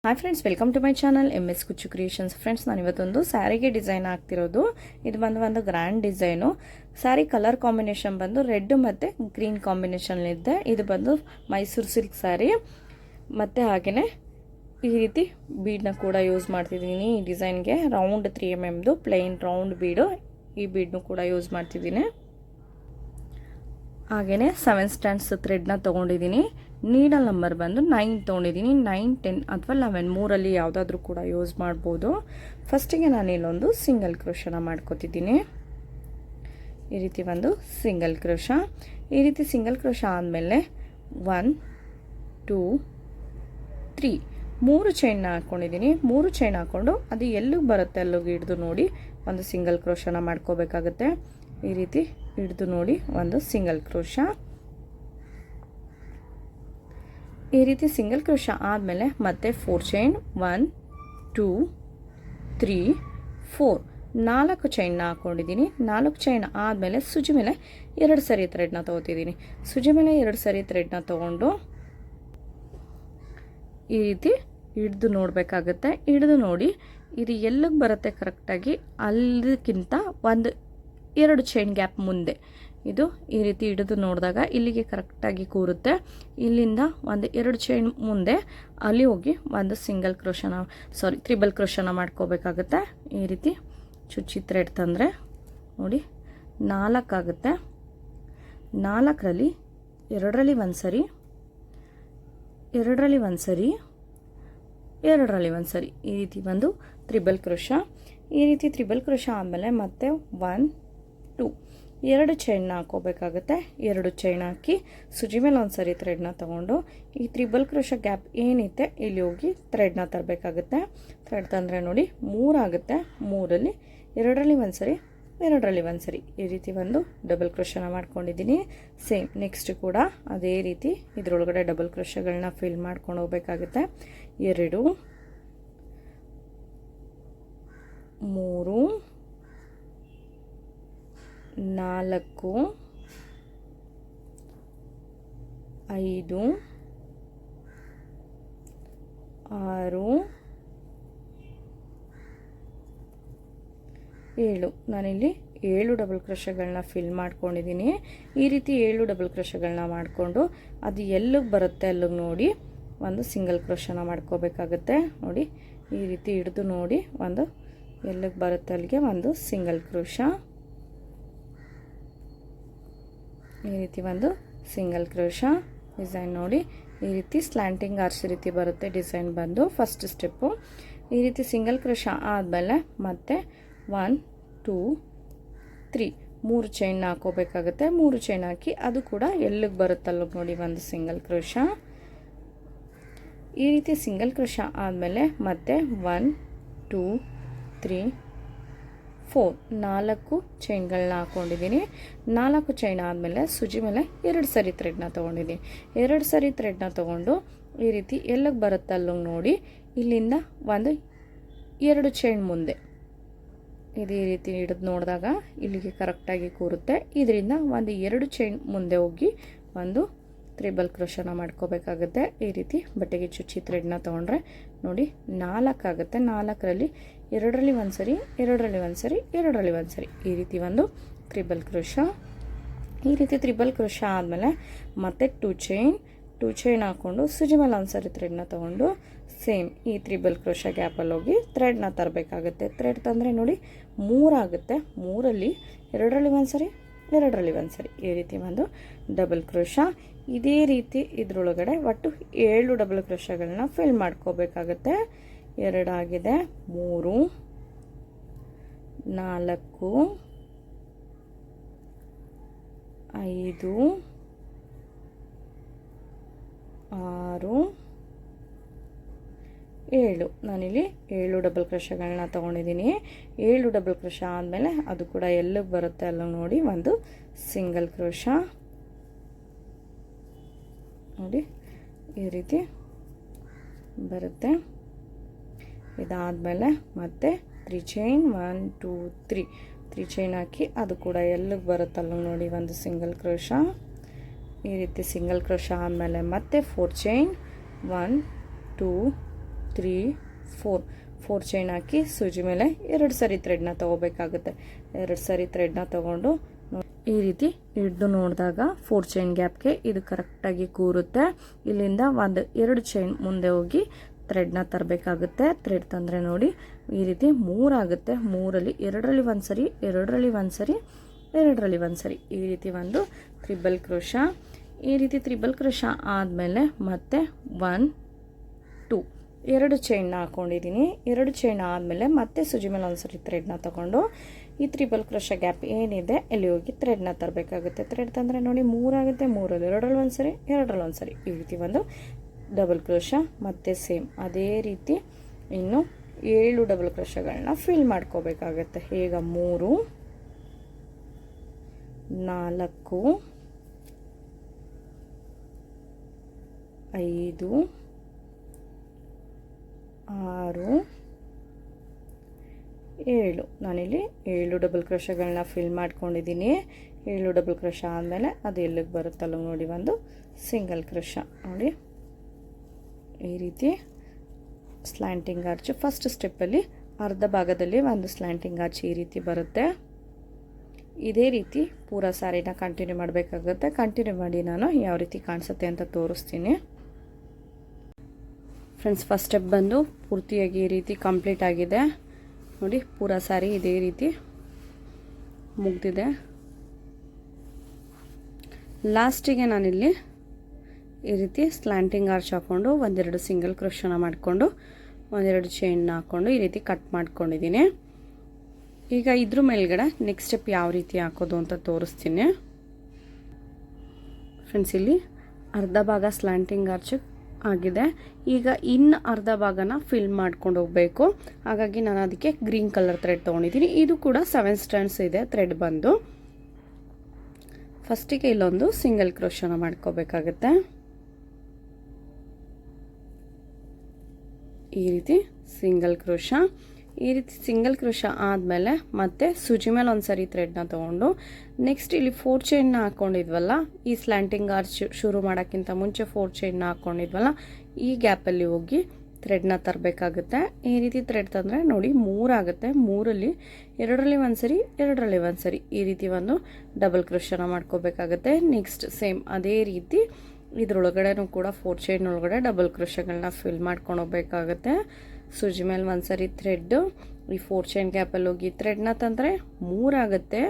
Hi friends, welcome to my channel MS Kuchu creations. Friends, ನಾನು ಇವತ್ತೊಂದು ಸ್ಯಾರಿಗೆ ಡಿಸೈನ್ ಆಗ್ತಿರೋದು. ಇದು ಒಂದು grand design. Sari colour combination ಬಂದು ರೆಡ್ ಮತ್ತು ಗ್ರೀನ್ ಕಾಂಬಿನೇಷನ್ ಇದೆ. ಇದು ಬಂದು ಮೈಸೂರು ಸಿಲ್ಕ್ ಸ್ಯಾರಿ. ಮತ್ತು ಹಾಗೆಯೇ ಈ ರೀತಿ ಬೀಡನ್ನ ಕೂಡ ಯೂಸ್ ಮಾಡ್ತಿದ್ದೀನಿ. ಈ ಡಿಸೈನ್ಗೆ ರೌಂಡ್ 3mm ಪ್ಲೈನ್ ರೌಂಡ್ ಬೀಡು, ಈ ಬೀಡನ್ನು ಕೂಡ ಯೂಸ್ ಮಾಡ್ತಿದ್ದೀನಿ. ಹಾಗೆಯೇ 7 ಸ್ಟ್ಯಾಂಡ್ಸ್ ಥ್ರೆಡ್ನ ತೊಗೊಂಡಿದ್ದೀನಿ. ನೀಡಲ್ ನಂಬರ್ ಬಂದು 9 ತೊಗೊಂಡಿದ್ದೀನಿ. 9, 10 ಅಥವಾ 11 ಮೂರಲ್ಲಿ ಯಾವುದಾದ್ರೂ ಕೂಡ ಯೂಸ್ ಮಾಡ್ಬೋದು. ಫಸ್ಟಿಗೆ ನಾನು ಇಲ್ಲೊಂದು ಸಿಂಗಲ್ ಕ್ರೋಶನ ಮಾಡ್ಕೋತಿದ್ದೀನಿ. ಈ ರೀತಿ ಒಂದು ಸಿಂಗಲ್ ಕ್ರೋಶ. ಈ ರೀತಿ ಸಿಂಗಲ್ ಕ್ರೋಶ ಆದಮೇಲೆ 1, 2, 3 3 ಚೈನ್ನ ಹಾಕ್ಕೊಂಡಿದ್ದೀನಿ. 3 ಚೈನ್ ಹಾಕ್ಕೊಂಡು ಅದು ಎಲ್ಲಿಗೆ ಬರುತ್ತೆ ಅಲ್ಲಿಗೆ ಹಿಡಿದು ನೋಡಿ ಒಂದು ಸಿಂಗಲ್ ಕ್ರೋಶನ ಮಾಡ್ಕೋಬೇಕಾಗುತ್ತೆ. ಈ ರೀತಿ ಹಿಡಿದು ನೋಡಿ ಒಂದು ಸಿಂಗಲ್ ಕ್ರೋಶ. ಈ ರೀತಿ ಸಿಂಗಲ್ ಕ್ರೋಶ ಆದಮೇಲೆ ಮತ್ತೆ 4 ಚೈನ್ 1, 2, 3, 4 4 ಚೈನ್ನ ಹಾಕ್ಕೊಂಡಿದ್ದೀನಿ. 4 ಚೈನ್ ಆದಮೇಲೆ ಸುಜಿ ಮೇಲೆ 2 ಸರಿ ಥ್ರೆಡ್ನ ತೊಗೋತಿದ್ದೀನಿ. ಸುಜಿ ಮೇಲೆ 2 ಸರಿ ಥ್ರೆಡ್ನ ತೊಗೊಂಡು ಈ ರೀತಿ ಹಿಡಿದು ನೋಡಬೇಕಾಗುತ್ತೆ. ಹಿಡಿದು ನೋಡಿ ಇದು ಎಲ್ಲಿಗೆ ಬರುತ್ತೆ ಕರೆಕ್ಟಾಗಿ ಅಲ್ಲಿಗಿಂತ ಒಂದು 2 ಚೈನ್ ಗ್ಯಾಪ್ ಮುಂದೆ ಇದು ಈ ರೀತಿ ಹಿಡಿದು ನೋಡಿದಾಗ ಇಲ್ಲಿಗೆ ಕರೆಕ್ಟಾಗಿ ಕೂರುತ್ತೆ. ಇಲ್ಲಿಂದ ಒಂದು 2 ಚೈನ್ ಮುಂದೆ ಅಲ್ಲಿ ಹೋಗಿ ಒಂದು ಸಿಂಗಲ್ ಕ್ರೋಶನ ತ್ರಿಬಲ್ ಕ್ರೋಶನ ಮಾಡ್ಕೋಬೇಕಾಗುತ್ತೆ. ಈ ರೀತಿ ಚುಚ್ಚಿ ಥ್ರೆಡ್ ತಂದರೆ ನೋಡಿ 4 ಆಗುತ್ತೆ. 4ರಲ್ಲಿ 2ರಲ್ಲಿ ಒಂದು ಸರಿ, 2ರಲ್ಲಿ ಒಂದು ಸರಿ, 2ರಲ್ಲಿ ಒಂದು ಸರಿ, ಈ ರೀತಿ ಒಂದು ತ್ರಿಬಲ್ ಕ್ರೋಶ. ಈ ರೀತಿ ತ್ರಿಬಲ್ ಕ್ರೋಶ ಆದಮೇಲೆ ಮತ್ತೆ 1, 2 2 ಚೈನ್ನ ಹಾಕೋಬೇಕಾಗುತ್ತೆ. 2 ಚೈನ್ ಹಾಕಿ ಸುಜಿ ಮೇಲೆ ಒಂದು ಸರಿ ಥ್ರೆಡ್ನ ತೊಗೊಂಡು ಈ ತ್ರಿಬಲ್ ಕ್ರೋಶ ಗ್ಯಾಪ್ ಏನಿದೆ ಇಲ್ಲಿ ಹೋಗಿ ಥ್ರೆಡ್ನ ತರಬೇಕಾಗುತ್ತೆ. ಥ್ರೆಡ್ ತಂದರೆ ನೋಡಿ 3 ಆಗುತ್ತೆ. 3ರಲ್ಲಿ 2ರಲ್ಲಿ ಒಂದು ಸರಿ, 2ರಲ್ಲಿ ಒಂದು ಸರಿ, ಈ ರೀತಿ ಒಂದು ಡಬಲ್ ಕ್ರೋಶನ ಮಾಡ್ಕೊಂಡಿದ್ದೀನಿ. ಸೇಮ್ ನೆಕ್ಸ್ಟ್ ಕೂಡ ಅದೇ ರೀತಿ ಇದರೊಳಗಡೆ ಡಬಲ್ ಕ್ರೋಶಗಳನ್ನ ಫಿಲ್ ಮಾಡ್ಕೊಂಡು ಹೋಗ್ಬೇಕಾಗುತ್ತೆ. 2, 3, 4, 5, 6, 7 ನಾನಿಲ್ಲಿ 7 ಡಬಲ್ ಕ್ರೋಶಗಳನ್ನ ಫಿಲ್ ಮಾಡ್ಕೊಂಡಿದ್ದೀನಿ. ಈ ರೀತಿ 7 ಡಬಲ್ ಕ್ರೋಶಗಳನ್ನ ಮಾಡಿಕೊಂಡು ಅದು ಎಲ್ಲಿಗೆ ಬರುತ್ತೆ ಅಲ್ಲಿಗೆ ನೋಡಿ ಒಂದು ಸಿಂಗಲ್ ಕ್ರೋಶನ ಮಾಡ್ಕೋಬೇಕಾಗುತ್ತೆ. ನೋಡಿ ಈ ರೀತಿ ಹಿಡಿದು ನೋಡಿ ಒಂದು ಎಲ್ಲಿಗೆ ಬರುತ್ತೆ ಅಲ್ಲಿಗೆ ಒಂದು ಸಿಂಗಲ್ ಕ್ರೋಶ. ಈ ರೀತಿ ಒಂದು ಸಿಂಗಲ್ ಕ್ರೋಶ ಡಿಸೈನ್ ನೋಡಿ ಈ ರೀತಿ ಸ್ಲ್ಯಾಂಟಿಂಗ್ ಆರ್ಚ್ ರೀತಿ ಬರುತ್ತೆ ಡಿಸೈನ್ ಬಂದು ಫಸ್ಟ್ ಸ್ಟೆಪ್ಪು. ಈ ರೀತಿ ಸಿಂಗಲ್ ಕ್ರೋಶ ಆದಮೇಲೆ ಮತ್ತೆ 1, 2, 3 3 ಚೈನ್ ಹಾಕೋಬೇಕಾಗುತ್ತೆ. 3 ಚೈನ್ ಹಾಕಿ ಅದು ಕೂಡ ಎಲ್ಲಿಗೆ ಬರುತ್ತಲ್ಲ ನೋಡಿ ಒಂದು ಸಿಂಗಲ್ ಕ್ರೋಶ. ಈ ರೀತಿ ಸಿಂಗಲ್ ಕ್ರೋಶ ಆದಮೇಲೆ ಮತ್ತೆ 1, 2, 3, 4 4 ಚೈನ್ಗಳನ್ನ ಹಾಕ್ಕೊಂಡಿದ್ದೀನಿ. 4 ಚೈನ್ ಆದಮೇಲೆ ಸುಜಿ ಮೇಲೆ 2 ಸರಿ ಥ್ರೆಡ್ನ ತೊಗೊಂಡಿದ್ದೀನಿ. 2 ಸರಿ ಥ್ರೆಡ್ನ ತೊಗೊಂಡು ಈ ರೀತಿ ಎಲ್ಲಿಗೆ ಬರುತ್ತೆ ಅಲ್ಲಿಗೆ ನೋಡಿ ಇಲ್ಲಿಂದ ಒಂದು 2 ಚೈನ್ ಮುಂದೆ ಇದು ಈ ರೀತಿ ಹಿಡಿದು ನೋಡಿದಾಗ ಇಲ್ಲಿಗೆ ಕರೆಕ್ಟಾಗಿ ಕೂರುತ್ತೆ. ಇದರಿಂದ ಒಂದು 2 ಚೈನ್ ಮುಂದೆ ಹೋಗಿ ಒಂದು ತ್ರಿಬಲ್ ಕ್ರೋಶನ ಮಾಡ್ಕೋಬೇಕಾಗುತ್ತೆ. ಈ ರೀತಿ ಬಟ್ಟೆಗೆ ಚುಚ್ಚಿ ಥ್ರೆಡ್ನ ತೊಗೊಂಡ್ರೆ ನೋಡಿ 4 ಆಗುತ್ತೆ. 4ರಲ್ಲಿ 2ರಲ್ಲಿ ಒಂದು ಸರಿ, 2ರಲ್ಲಿ ಒಂದು ಸರಿ, 2ರಲ್ಲಿ ಒಂದು ಸರಿ, ಈ ರೀತಿ ಒಂದು ತ್ರಿಬಲ್ ಕ್ರೋಶ. ಈ ರೀತಿ ತ್ರಿಬಲ್ ಕ್ರೋಶ ಆದಮೇಲೆ ಮತ್ತೆ 2 ಚೈನ್ ಹಾಕ್ಕೊಂಡು ಸುಜಿ ಮೇಲೆ ಒಂದು ಸರಿ ಥ್ರೆಡ್ನ ತೊಗೊಂಡು ಸೇಮ್ ಈ ತ್ರಿಬಲ್ ಕ್ರೋಶ ಗ್ಯಾಪಲ್ಲಿ ಹೋಗಿ ಥ್ರೆಡ್ನ ತರಬೇಕಾಗುತ್ತೆ. ಥ್ರೆಡ್ ತಂದರೆ ನೋಡಿ 3 ಆಗುತ್ತೆ. 3ರಲ್ಲಿ 2ರಲ್ಲಿ ಒಂದು ಸರಿ, 2ರಲ್ಲಿ ಒಂದು ಸರಿ, ಈ ರೀತಿ ಒಂದು ಡಬಲ್ ಕ್ರೋಶ. ಇದೇ ರೀತಿ ಇದರೊಳಗಡೆ ಒಟ್ಟು 7 ಡಬಲ್ ಕ್ರೋಶಗಳನ್ನ ಫಿಲ್ ಮಾಡ್ಕೋಬೇಕಾಗುತ್ತೆ. 2 ಆಗಿದೆ, 3, 4, 5, 6, 7 ನಾನಿಲ್ಲಿ 7 ಡಬಲ್ ಕ್ರೋಶಗಳನ್ನ ತೊಗೊಂಡಿದ್ದೀನಿ. 7 ಡಬಲ್ ಕ್ರೋಶ ಆದಮೇಲೆ ಅದು ಕೂಡ ಎಲ್ಲಿಗೆ ಬರುತ್ತೆ ಅಲ್ಲ ನೋಡಿ ಒಂದು ಸಿಂಗಲ್ ಕ್ರೋಶ. ನೋಡಿ ಈ ರೀತಿ ಬರುತ್ತೆ. ಇದಾದಮೇಲೆ ಮತ್ತೆ 3 ಚೈನ್ 1, 2, 3 ಚೈನ್ ಹಾಕಿ ಅದು ಕೂಡ ಎಲ್ಲಿಗೆ ಬರುತ್ತಲ್ಲ ನೋಡಿ ಒಂದು ಸಿಂಗಲ್ ಕ್ರೋಶ. ಈ ರೀತಿ ಸಿಂಗಲ್ ಕ್ರೋಶ ಆದಮೇಲೆ ಮತ್ತೆ 4 ಚೈನ್ 1, 2, 3 4 ಚೈನ್ ಹಾಕಿ ಸೂಜಿ ಮೇಲೆ 2 ಸರಿ ಥ್ರೆಡ್ನ ತೊಗೋಬೇಕಾಗುತ್ತೆ. 2 ಸರಿ ಥ್ರೆಡ್ನ ತೊಗೊಂಡು ಈ ರೀತಿ ಹಿಡಿದು ನೋಡಿದಾಗ 4 ಚೈನ್ ಗ್ಯಾಪ್ಗೆ ಇದು ಕರೆಕ್ಟಾಗಿ ಕೂರುತ್ತೆ. ಇಲ್ಲಿಂದ 2 ಚೈನ್ ಮುಂದೆ ಹೋಗಿ ಥ್ರೆಡ್ನ ತರಬೇಕಾಗುತ್ತೆ. ಥ್ರೆಡ್ ತಂದರೆ ನೋಡಿ ಈ ರೀತಿ 3 ಆಗುತ್ತೆ. 3ರಲ್ಲಿ 2ರಲ್ಲಿ 1 ಸರಿ, 2ರಲ್ಲಿ 1 ಸರಿ, 2ರಲ್ಲಿ 1 ಸರಿ, ಈ ರೀತಿ ಒಂದು ತ್ರಿಬಲ್ ಕ್ರೋಶಾ. ಈ ರೀತಿ ತ್ರಿಬಲ್ ಕ್ರೋಶಾ ಆದಮೇಲೆ ಮತ್ತೆ 1 2 2 ಚೈನ್ನ ಹಾಕ್ಕೊಂಡಿದ್ದೀನಿ. 2 ಚೈನ್ ಆದಮೇಲೆ ಮತ್ತೆ ಸೂಜಿ ಮೇಲೆ ಒಂದು ಸರಿ ಥ್ರೆಡ್ನ ತೊಗೊಂಡು ಈ ತ್ರಿಬಲ್ ಕ್ರೋಶಾ ಗ್ಯಾಪ್ ಏನಿದೆ ಇಲ್ಲಿ ಹೋಗಿ ಥ್ರೆಡ್ನ ತರಬೇಕಾಗುತ್ತೆ. ಥ್ರೆಡ್ ತಂದರೆ ನೋಡಿ 3 ಆಗುತ್ತೆ. 3ರಲ್ಲಿ 2ರಲ್ಲಿ 1 ಸರಿ, 2ರಲ್ಲಿ 1 ಸರಿ, ಈ ರೀತಿ ಒಂದು ಡಬಲ್ ಕ್ರೋಶಾ. ಮತ್ತೆ ಸೇಮ್ ಅದೇ ರೀತಿ ಇನ್ನು 7 ಡಬಲ್ ಕ್ರೋಶಾಗಳನ್ನ ಫಿಲ್ ಮಾಡ್ಕೋಬೇಕಾಗತ್ತೆ. ಈಗ 3 4 5 6 7 ನಾನಿಲ್ಲಿ 7 ಡಬಲ್ ಕ್ರೋಶಾಗಳನ್ನ ಫಿಲ್ ಮಾಡ್ಕೊಂಡಿದ್ದೀನಿ. 7 ಡಬಲ್ ಕ್ರೋಶಾ ಆದಮೇಲೆ ಅದು ಎಲ್ಲಿಗೆ ಬರುತ್ತಲ್ಲ ನೋಡಿ ಒಂದು ಸಿಂಗಲ್ ಕ್ರೋಶಾ. ನೋಡಿ ಈ ರೀತಿ ಸ್ಲ್ಯಾಂಟಿಂಗ್ ಆರ್ಚ್ ಫಸ್ಟ್ ಸ್ಟೆಪ್ಪಲ್ಲಿ ಅರ್ಧ ಭಾಗದಲ್ಲಿ ಒಂದು ಸ್ಲ್ಯಾಂಟಿಂಗ್ ಆರ್ಚ್ ಈ ರೀತಿ ಬರುತ್ತೆ. ಇದೇ ರೀತಿ ಪೂರಾ ಸ್ಯಾರಿನ ಕಂಟಿನ್ಯೂ ಮಾಡಬೇಕಾಗುತ್ತೆ. ಕಂಟಿನ್ಯೂ ಮಾಡಿ ನಾನು ಯಾವ ರೀತಿ ಕಾಣಿಸುತ್ತೆ ಅಂತ ತೋರಿಸ್ತೀನಿ. ಫ್ರೆಂಡ್ಸ್, ಫಸ್ಟ್ ಸ್ಟೆಪ್ ಬಂದು ಪೂರ್ತಿಯಾಗಿ ಈ ರೀತಿ ಕಂಪ್ಲೀಟ್ ಆಗಿದೆ ನೋಡಿ. ಪೂರಾ ಸ್ಯಾರಿ ಇದೇ ರೀತಿ ಮುಗ್ದಿದೆ. ಲಾಸ್ಟಿಗೆ ನಾನಿಲ್ಲಿ ಈ ರೀತಿ ಸ್ಲ್ಯಾಂಟಿಂಗ್ ಆರ್ಚ್ ಹಾಕ್ಕೊಂಡು 1-2 ಸಿಂಗಲ್ ಕ್ರೋಶನ ಮಾಡಿಕೊಂಡು 1-2 ಚೈನ್ನ ಹಾಕ್ಕೊಂಡು ಈ ರೀತಿ ಕಟ್ ಮಾಡ್ಕೊಂಡಿದ್ದೀನಿ. ಈಗ ಇದ್ರ ಮೇಲ್ಗಡೆ ನೆಕ್ಸ್ಟ್ ಸ್ಟೆಪ್ ಯಾವ ರೀತಿ ಹಾಕೋದು ಅಂತ ತೋರಿಸ್ತೀನಿ. ಫ್ರೆಂಡ್ಸ್, ಇಲ್ಲಿ ಅರ್ಧ ಭಾಗ ಸ್ಲ್ಯಾಂಟಿಂಗ್ ಆರ್ಚ್ ಆಗಿದೆ. ಈಗ ಇನ್ನು ಅರ್ಧ ಭಾಗನ ಫಿಲ್ ಮಾಡ್ಕೊಂಡು ಹೋಗಬೇಕು. ಹಾಗಾಗಿ ನಾನು ಅದಕ್ಕೆ ಗ್ರೀನ್ ಕಲರ್ ಥ್ರೆಡ್ ತೊಗೊಂಡಿದ್ದೀನಿ. ಇದು ಕೂಡ 7 ಸ್ಟ್ಯಾಂಡ್ಸ್ ಇದೆ ಥ್ರೆಡ್ ಬಂದು. ಫಸ್ಟಿಗೆ ಇಲ್ಲೊಂದು ಸಿಂಗಲ್ ಕ್ರೋಶನ ಮಾಡ್ಕೋಬೇಕಾಗತ್ತೆ. ಈ ರೀತಿ ಸಿಂಗಲ್ ಕ್ರೋಶಾ. ಈ ರೀತಿ ಸಿಂಗಲ್ ಕ್ರೋಶಾ ಆದಮೇಲೆ ಮತ್ತೆ ಸೂಜಿ ಮೇಲೆ ಒಂದು ಸರಿ ಥ್ರೆಡ್ನ ತೊಗೊಂಡು ನೆಕ್ಸ್ಟ್ ಇಲ್ಲಿ 4 ಚೈನ್ನ ಹಾಕ್ಕೊಂಡಿದ್ವಲ್ಲ, ಈ ಸ್ಲ್ಯಾಂಟಿಂಗ್ ಆರ್ಚ್ ಶುರು ಮಾಡೋಕ್ಕಿಂತ ಮುಂಚೆ 4 ಚೈನ್ನ ಹಾಕ್ಕೊಂಡಿದ್ವಲ್ಲ, ಈ ಗ್ಯಾಪಲ್ಲಿ ಹೋಗಿ ಥ್ರೆಡ್ನ ತರಬೇಕಾಗುತ್ತೆ. ಈ ರೀತಿ ಥ್ರೆಡ್ ತಂದರೆ ನೋಡಿ 3 ಆಗುತ್ತೆ. 3ರಲ್ಲಿ 2ರಲ್ಲಿ 1 ಸರಿ, 2ರಲ್ಲಿ 1 ಸರಿ, ಈ ರೀತಿ ಒಂದು ಡಬಲ್ ಕ್ರೋಶನ ಮಾಡ್ಕೋಬೇಕಾಗುತ್ತೆ. ನೆಕ್ಸ್ಟ್ ಸೇಮ್ ಅದೇ ರೀತಿ ಇದ್ರೊಳಗಡೆನೂ ಕೂಡ 4 ಚೈನ್ ಒಳಗಡೆ ಡಬಲ್ ಕ್ರೋಶಗಳನ್ನ ಫಿಲ್ ಮಾಡ್ಕೊಂಡು ಹೋಗ್ಬೇಕಾಗುತ್ತೆ. ಸೂಜಿ ಮೇಲೆ 1 ಸರಿ ಥ್ರೆಡ್ಡು ಈ 4 ಚೈನ್ ಗ್ಯಾಪಲ್ಲಿ ಹೋಗಿ ಥ್ರೆಡ್ನ ತಂದರೆ 3 ಆಗುತ್ತೆ.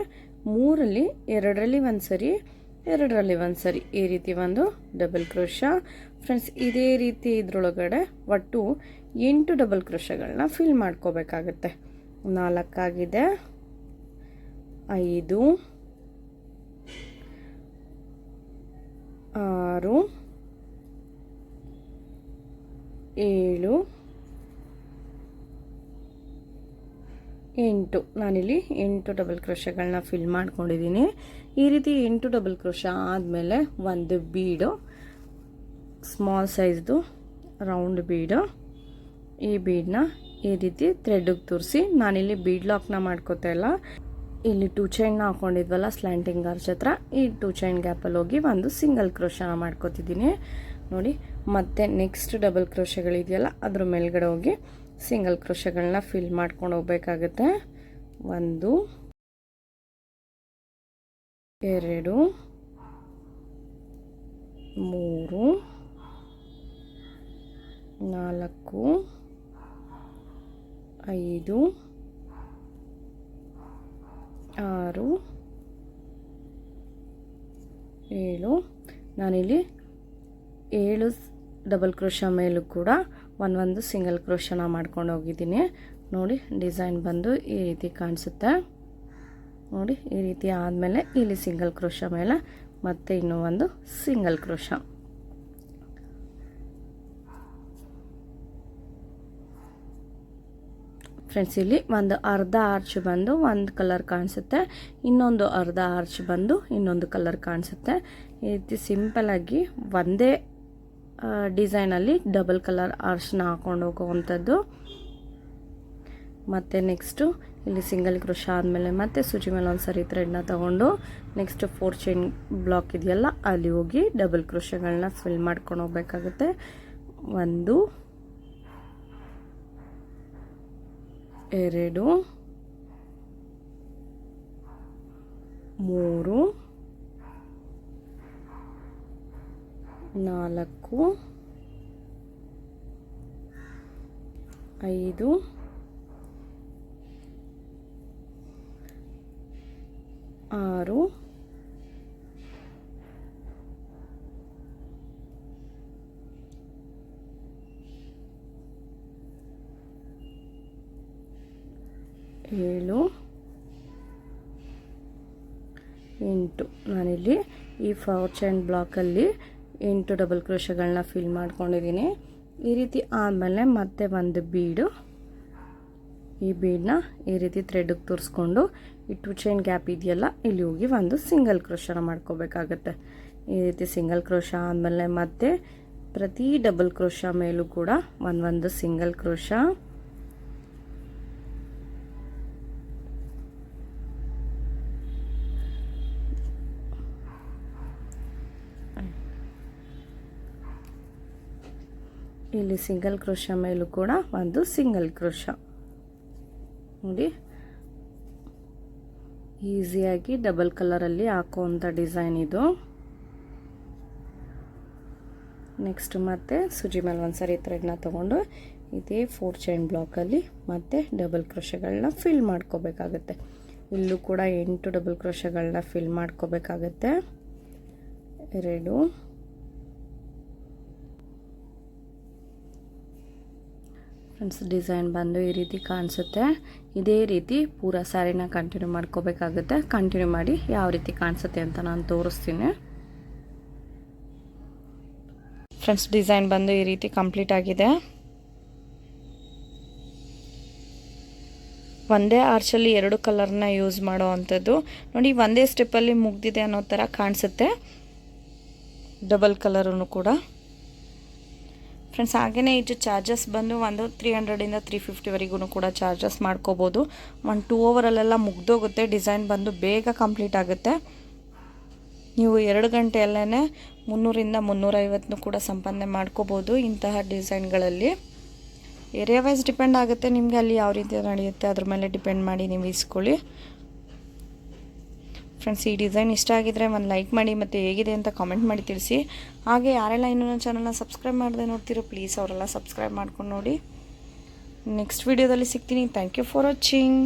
3ರಲ್ಲಿ 2ರಲ್ಲಿ 1 ಸರಿ, 2ರಲ್ಲಿ 1 ಸರಿ, ಈ ರೀತಿ ಒಂದು ಡಬಲ್ ಕ್ರೋಶಾ. ಫ್ರೆಂಡ್ಸ್, ಇದೇ ರೀತಿ ಇದ್ರೊಳಗಡೆ ಒಟ್ಟು 8 ಡಬಲ್ ಕ್ರೋಶಗಳನ್ನ ಫಿಲ್ ಮಾಡ್ಕೋಬೇಕಾಗತ್ತೆ. 4 ಆಗಿದೆ, 5 6 7 8 ನಾನಿಲ್ಲಿ 8 ಡಬಲ್ ಕ್ರೋಶಗಳನ್ನ ಫಿಲ್ ಮಾಡ್ಕೊಂಡಿದ್ದೀನಿ. ಈ ರೀತಿ 8 ಡಬಲ್ ಕ್ರೋಶಾ ಆದಮೇಲೆ ಒಂದು ಬೀಡು, ಸ್ಮಾಲ್ ಸೈಜ್ದು ರೌಂಡ್ ಬೀಡು, ಈ ಬೀಡನ್ನ ಈ ರೀತಿ ಥ್ರೆಡ್ಗೆ ತೋರಿಸಿ ನಾನಿಲ್ಲಿ ಬೀಡ್ ಲಾಕ್ನ ಮಾಡ್ಕೋತಾ ಇಲ್ಲ. ಇಲ್ಲಿ 2 ಚೈನ್ನ ಹಾಕ್ಕೊಂಡಿದ್ವಲ್ಲ ಸ್ಲ್ಯಾಂಟಿಂಗ್ ಆರ್ಚ್ ಹತ್ರ, ಈ 2 ಚೈನ್ ಗ್ಯಾಪಲ್ಲಿ ಹೋಗಿ ಒಂದು ಸಿಂಗಲ್ ಕ್ರೋಶನ ಮಾಡ್ಕೋತಿದ್ದೀನಿ ನೋಡಿ. ಮತ್ತೆ ನೆಕ್ಸ್ಟ್ ಡಬಲ್ ಕ್ರೋಶಗಳಿದೆಯಲ್ಲ ಅದ್ರ ಮೇಲ್ಗಡೆ ಹೋಗಿ ಸಿಂಗಲ್ ಕ್ರೋಶಗಳನ್ನ ಫಿಲ್ ಮಾಡ್ಕೊಂಡು ಹೋಗ್ಬೇಕಾಗುತ್ತೆ. 1 2 3 4 5 6 7 ನಾನಿಲ್ಲಿ 7 ಡಬಲ್ ಕ್ರೋಶಾ ಮೇಲೂ ಕೂಡ ಒಂದು ಸಿಂಗಲ್ ಕ್ರೋಶನ ಮಾಡ್ಕೊಂಡು ಹೋಗಿದ್ದೀನಿ ನೋಡಿ. ಡಿಸೈನ್ ಬಂದು ಈ ರೀತಿ ಕಾಣಿಸುತ್ತೆ ನೋಡಿ. ಈ ರೀತಿ ಆದಮೇಲೆ ಇಲ್ಲಿ ಸಿಂಗಲ್ ಕ್ರೋಶಾ ಮೇಲೆ ಮತ್ತೆ ಇನ್ನೂ ಒಂದು ಸಿಂಗಲ್ ಕ್ರೋಶಾ. ಫ್ರೆಂಡ್ಸ್, ಇಲ್ಲಿ ಒಂದು ಅರ್ಧ ಆರ್ಚ್ ಬಂದು ಒಂದು ಕಲರ್ ಕಾಣಿಸುತ್ತೆ, ಇನ್ನೊಂದು ಅರ್ಧ ಆರ್ಚ್ ಬಂದು ಇನ್ನೊಂದು ಕಲರ್ ಕಾಣಿಸುತ್ತೆ. ಈ ರೀತಿ ಸಿಂಪಲ್ಲಾಗಿ ಒಂದೇ ಡಿಸೈನಲ್ಲಿ ಡಬಲ್ ಕಲರ್ ಆರ್ಚ್ನ ಹಾಕೊಂಡು ಹೋಗುವಂಥದ್ದು. ಮತ್ತು ನೆಕ್ಸ್ಟು ಇಲ್ಲಿ ಸಿಂಗಲ್ ಕ್ರೋಶಾ ಆದಮೇಲೆ ಮತ್ತೆ ಸೂಜಿ ಮೇಲೆ ಒಂದು ಸರಿ ಥ್ರೆಡ್ನ ತೊಗೊಂಡು ನೆಕ್ಸ್ಟ್ 4 ಚೈನ್ ಬ್ಲಾಕ್ ಇದೆಯಲ್ಲ ಅಲ್ಲಿ ಹೋಗಿ ಡಬಲ್ ಕ್ರೋಶಾಗಳನ್ನ ಫಿಲ್ ಮಾಡ್ಕೊಂಡು ಹೋಗ್ಬೇಕಾಗುತ್ತೆ. 1 2 3 4 5 6 7 8 ನಾನಿಲ್ಲಿ ಈ 4 ಚೈನ್ ಬ್ಲಾಕಲ್ಲಿ 8 ಡಬಲ್ ಕ್ರೋಶಗಳನ್ನ ಫಿಲ್ ಮಾಡ್ಕೊಂಡಿದ್ದೀನಿ. ಈ ರೀತಿ ಆದಮೇಲೆ ಮತ್ತೆ ಒಂದು ಬೀಡು, ಈ ಬೀಡನ್ನ ಈ ರೀತಿ ಥ್ರೆಡ್ಗೆ ತೋರಿಸ್ಕೊಂಡು ಈ 2 ಚೈನ್ ಗ್ಯಾಪ್ ಇದೆಯಲ್ಲ ಇಲ್ಲಿ ಹೋಗಿ ಒಂದು ಸಿಂಗಲ್ ಕ್ರೋಶನ ಮಾಡ್ಕೋಬೇಕಾಗತ್ತೆ. ಈ ರೀತಿ ಸಿಂಗಲ್ ಕ್ರೋಶ ಆದಮೇಲೆ ಮತ್ತೆ ಪ್ರತಿ ಡಬಲ್ ಕ್ರೋಶ ಮೇಲೂ ಕೂಡ ಒಂದು ಸಿಂಗಲ್ ಕ್ರೋಶ, ಇಲ್ಲಿ ಸಿಂಗಲ್ ಕ್ರೋಶ ಮೇಲೂ ಕೂಡ ಒಂದು ಸಿಂಗಲ್ ಕ್ರೋಶ. ನೋಡಿ, ಈಸಿಯಾಗಿ ಡಬಲ್ ಕಲರಲ್ಲಿ ಹಾಕುವಂಥ ಡಿಸೈನ್ ಇದು. ನೆಕ್ಸ್ಟ್ ಮತ್ತೆ ಸೂಜಿ ಮೇಲೆ ಒಂದ್ಸರಿ ಥ್ರೆಡ್ನ ತಗೊಂಡು ಇದೇ 4 ಚೈನ್ ಬ್ಲಾಕಲ್ಲಿ ಮತ್ತೆ ಡಬಲ್ ಕ್ರೋಶಗಳನ್ನ ಫಿಲ್ ಮಾಡ್ಕೋಬೇಕಾಗತ್ತೆ. ಇಲ್ಲೂ ಕೂಡ 8 ಡಬಲ್ ಕ್ರೋಶಗಳನ್ನ ಫಿಲ್ ಮಾಡ್ಕೋಬೇಕಾಗತ್ತೆ. 2 ಫ್ರೆಂಡ್ಸ್, ಡಿಸೈನ್ ಬಂದು ಈ ರೀತಿ ಕಾಣಿಸುತ್ತೆ. ಇದೇ ರೀತಿ ಪೂರ ಸ್ಯಾರಿನ ಕಂಟಿನ್ಯೂ ಮಾಡ್ಕೋಬೇಕಾಗುತ್ತೆ. ಕಂಟಿನ್ಯೂ ಮಾಡಿ ಯಾವ ರೀತಿ ಕಾಣಿಸುತ್ತೆ ಅಂತ ನಾನು ತೋರಿಸ್ತೀನಿ. ಫ್ರೆಂಡ್ಸ್, ಡಿಸೈನ್ ಬಂದು ಈ ರೀತಿ ಕಂಪ್ಲೀಟ್ ಆಗಿದೆ. ಒಂದೇ ಆರ್ಚಲ್ಲಿ 2 ಕಲರ್ನ ಯೂಸ್ ಮಾಡೋ ಅಂಥದ್ದು ನೋಡಿ, ಒಂದೇ ಸ್ಟೆಪ್ಪಲ್ಲಿ ಮುಗ್ದಿದೆ ಅನ್ನೋ ಥರ ಕಾಣಿಸುತ್ತೆ. ಡಬಲ್ ಕಲರೂ ಕೂಡ ಫ್ರೆಂಡ್ಸ್. ಹಾಗೆಯೇ ಇದು ಚಾರ್ಜಸ್ ಬಂದು ಒಂದು 300ಇಂದ 350ವರೆಗೂ ಕೂಡ ಚಾರ್ಜಸ್ ಮಾಡ್ಕೋಬೋದು. 1-2 ಅವರಲ್ಲೆಲ್ಲ ಮುಗ್ದೋಗುತ್ತೆ. ಡಿಸೈನ್ ಬಂದು ಬೇಗ ಕಂಪ್ಲೀಟ್ ಆಗುತ್ತೆ. ನೀವು 2 ಗಂಟೆಯಲ್ಲೇ 300ಇಂದ 350 ಕೂಡ ಸಂಪಾದನೆ ಮಾಡ್ಕೋಬೋದು ಇಂತಹ ಡಿಸೈನ್ಗಳಲ್ಲಿ. ಏರಿಯಾ ವೈಸ್ ಡಿಪೆಂಡ್ ಆಗುತ್ತೆ, ನಿಮಗೆ ಅಲ್ಲಿ ಯಾವ ರೀತಿ ನಡೆಯುತ್ತೆ ಅದ್ರ ಮೇಲೆ ಡಿಪೆಂಡ್ ಮಾಡಿ ನೀವು ಇಸ್ಕೊಳ್ಳಿ. ಫ್ರೆಂಡ್ಸ್, ಈ ಡಿಸೈನ್ ಇಷ್ಟ ಆಗಿದ್ರೆ ಒಂದು ಲೈಕ್ ಮಾಡಿ ಮತ್ತು ಹೇಗಿದೆ ಅಂತ ಕಾಮೆಂಟ್ ಮಾಡಿ ತಿಳಿಸಿ. ಹಾಗೆ ಯಾರೆಲ್ಲ ಇನ್ನೂ ನನ್ನ ಚಾನಲ್ನ ಸಬ್ಸ್ಕ್ರೈಬ್ ಮಾಡದೆ ನೋಡ್ತಿರೋ ಪ್ಲೀಸ್ ಅವರೆಲ್ಲ ಸಬ್ಸ್ಕ್ರೈಬ್ ಮಾಡ್ಕೊಂಡು ನೋಡಿ. ನೆಕ್ಸ್ಟ್ ವಿಡಿಯೋದಲ್ಲಿ ಸಿಗ್ತೀನಿ. Thank you for watching.